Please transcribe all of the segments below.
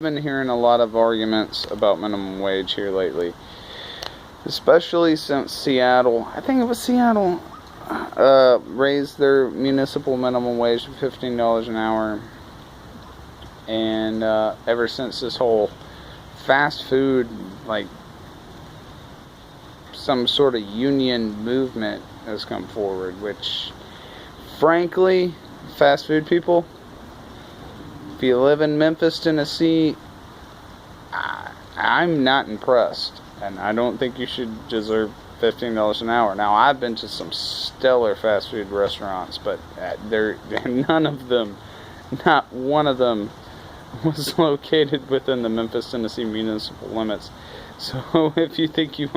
Been hearing a lot of arguments about minimum wage here lately, especially since Seattle, I think it was Seattle, raised their municipal minimum wage to $15 an hour. And ever since this whole fast food, like some sort of union movement has come forward, which frankly, fast food people, if you live in Memphis, Tennessee, I'm not impressed, and I don't think you should deserve $15 an hour. Now, I've been to some stellar fast food restaurants, but none of them, not one of them, was located within the Memphis, Tennessee municipal limits. So if you think you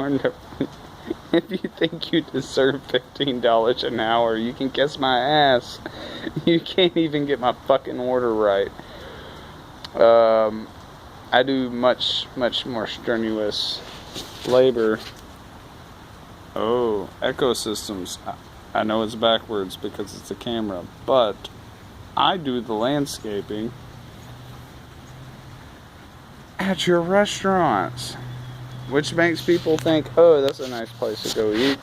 deserve $15 an hour, you can kiss my ass. You can't even get my fucking order right. I do much more strenuous labor. Oh, ecosystems. I know it's backwards because it's a camera, but I do the landscaping at your restaurants, which makes people think, oh, that's a nice place to go eat.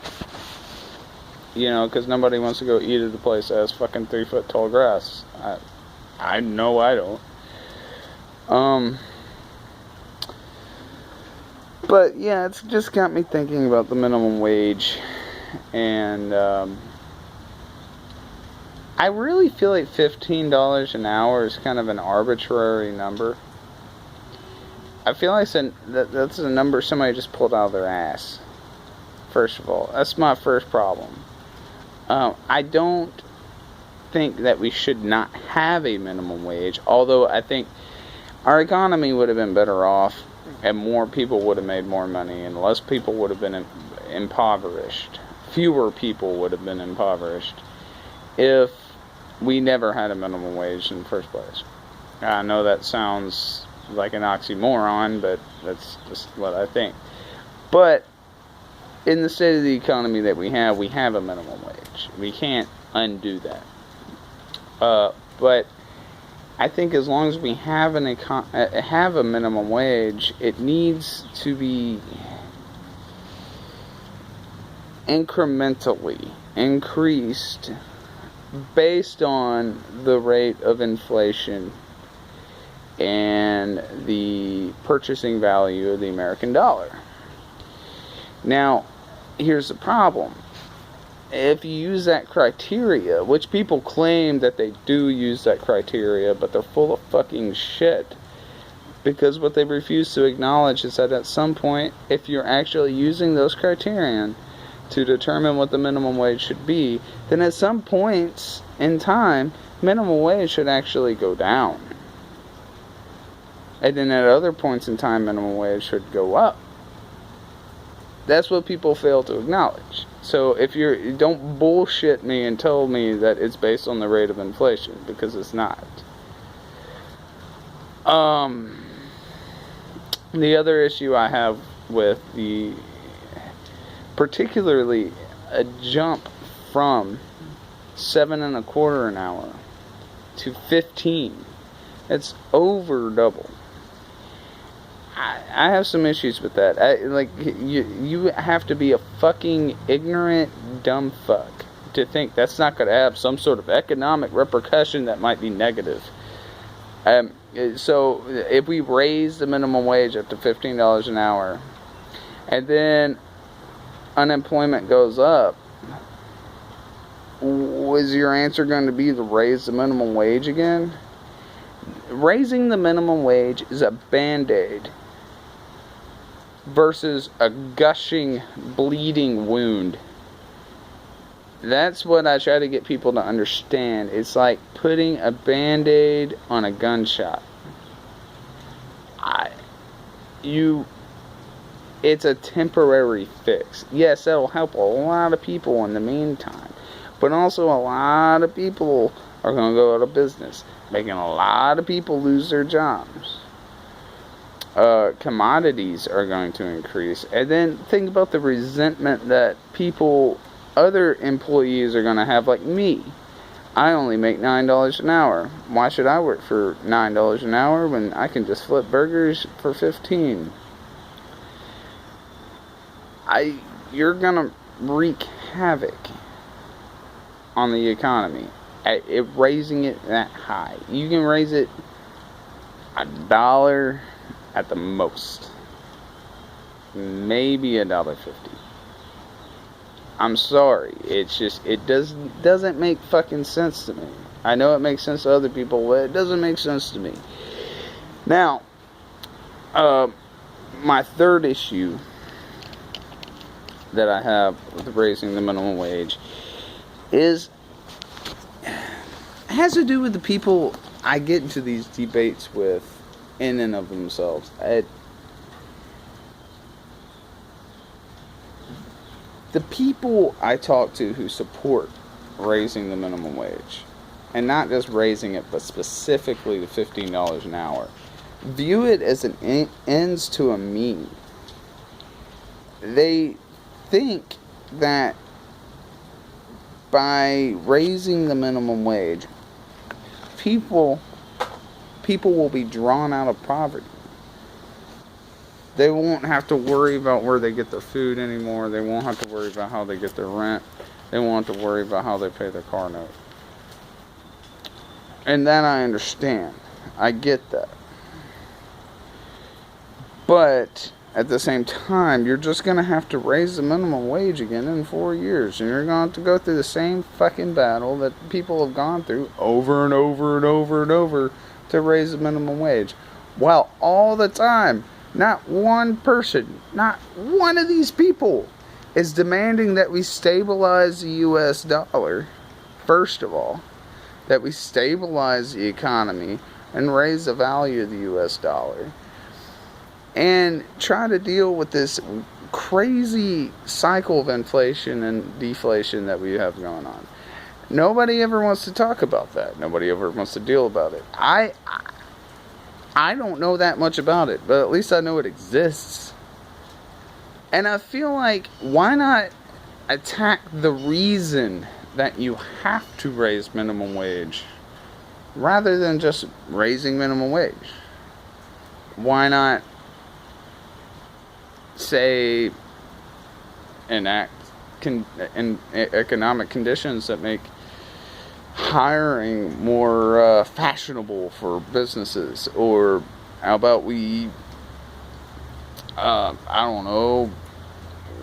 You know, because nobody wants to go eat at a place that has fucking 3 foot tall grass. I know I don't. But yeah, it's just got me thinking about the minimum wage, and I really feel like $15 an hour is kind of an arbitrary number. I feel like that's a number somebody just pulled out of their ass. First of all, that's my first problem. I don't think that we should not have a minimum wage, although I think our economy would have been better off, and more people would have made more money, and less people would have been impoverished. Fewer people would have been impoverished if we never had a minimum wage in the first place. I know that sounds like an oxymoron, but that's just what I think. But in the state of the economy that we have a minimum wage. We can't undo that. But I think as long as we have a minimum wage, it needs to be incrementally increased based on the rate of inflation and the purchasing value of the American dollar. Now, here's the problem. If you use that criteria, which people claim that they do use that criteria, but they're full of fucking shit. Because what they refuse to acknowledge is that at some point, if you're actually using those criterion to determine what the minimum wage should be, then at some points in time, minimum wage should actually go down. And then at other points in time, minimum wage should go up. That's what people fail to acknowledge. So if don't bullshit me and tell me that it's based on the rate of inflation, because it's not. The other issue I have with particularly a jump from $7.25 an hour to 15, it's over double. I have some issues with that. You have to be a fucking ignorant, dumb fuck to think that's not going to have some sort of economic repercussion that might be negative. So, if we raise the minimum wage up to $15 an hour, and then unemployment goes up, was your answer going to be to raise the minimum wage again? Raising the minimum wage is a band-aid versus a gushing, bleeding wound. That's what I try to get people to understand. It's like putting a band-aid on a gunshot. It's a temporary fix. Yes, that'll help a lot of people in the meantime. But also a lot of people are going to go out of business, making a lot of people lose their jobs. Commodities are going to increase. And then think about the resentment that other employees are going to have, like me. I only make $9 an hour. Why should I work for $9 an hour when I can just flip burgers for 15? You're gonna wreak havoc on the economy raising it that high. You can raise it $1 at the most, maybe $1.50. I'm sorry, it's just, it doesn't make fucking sense to me. I know it makes sense to other people, but it doesn't make sense to me. Now, my third issue that I have with raising the minimum wage has to do with the people I get into these debates with in and of themselves. The people I talk to who support raising the minimum wage, and not just raising it, but specifically the $15 an hour, view it as an ends to a means. They think that by raising the minimum wage, people will be drawn out of poverty. They won't have to worry about where they get their food anymore. They won't have to worry about how they get their rent. They won't have to worry about how they pay their car note. And that I understand. I get that. But at the same time, you're just going to have to raise the minimum wage again in 4 years. And you're going to have to go through the same fucking battle that people have gone through over and over and over and over to raise the minimum wage. While all the time, not one person, not one of these people is demanding that we stabilize the U.S. dollar, first of all, that we stabilize the economy and raise the value of the U.S. dollar, and try to deal with this crazy cycle of inflation and deflation that we have going on. Nobody ever wants to talk about that. Nobody ever wants to deal about it. I don't know that much about it, but at least I know it exists. And I feel like, why not attack the reason that you have to raise minimum wage rather than just raising minimum wage? Why not say enact economic conditions that make hiring more fashionable for businesses? Or how about we I don't know,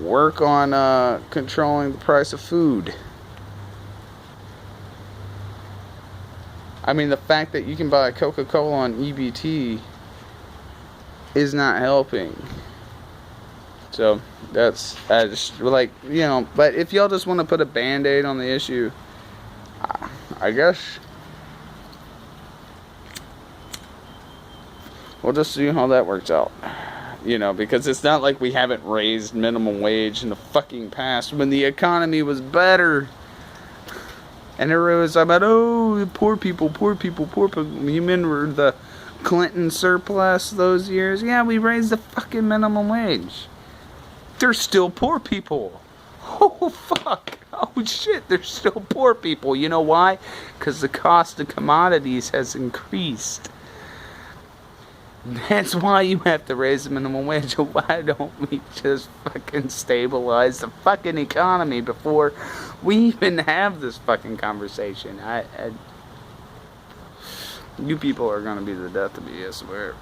work on controlling the price of food? I mean, the fact that you can buy Coca-Cola on EBT is not helping. So I just like, but if y'all just want to put a band-aid on the issue, I guess we'll just see how that works out. Because it's not like we haven't raised minimum wage in the fucking past when the economy was better. And everyone was talking about, poor people. You remember the Clinton surplus those years? Yeah, we raised the fucking minimum wage. There's still poor people. Oh, fuck. Oh, shit, there's still poor people. You know why? Because the cost of commodities has increased. That's why you have to raise the minimum wage. Why don't we just fucking stabilize the fucking economy before we even have this fucking conversation? You people are going to be the death of me, I swear.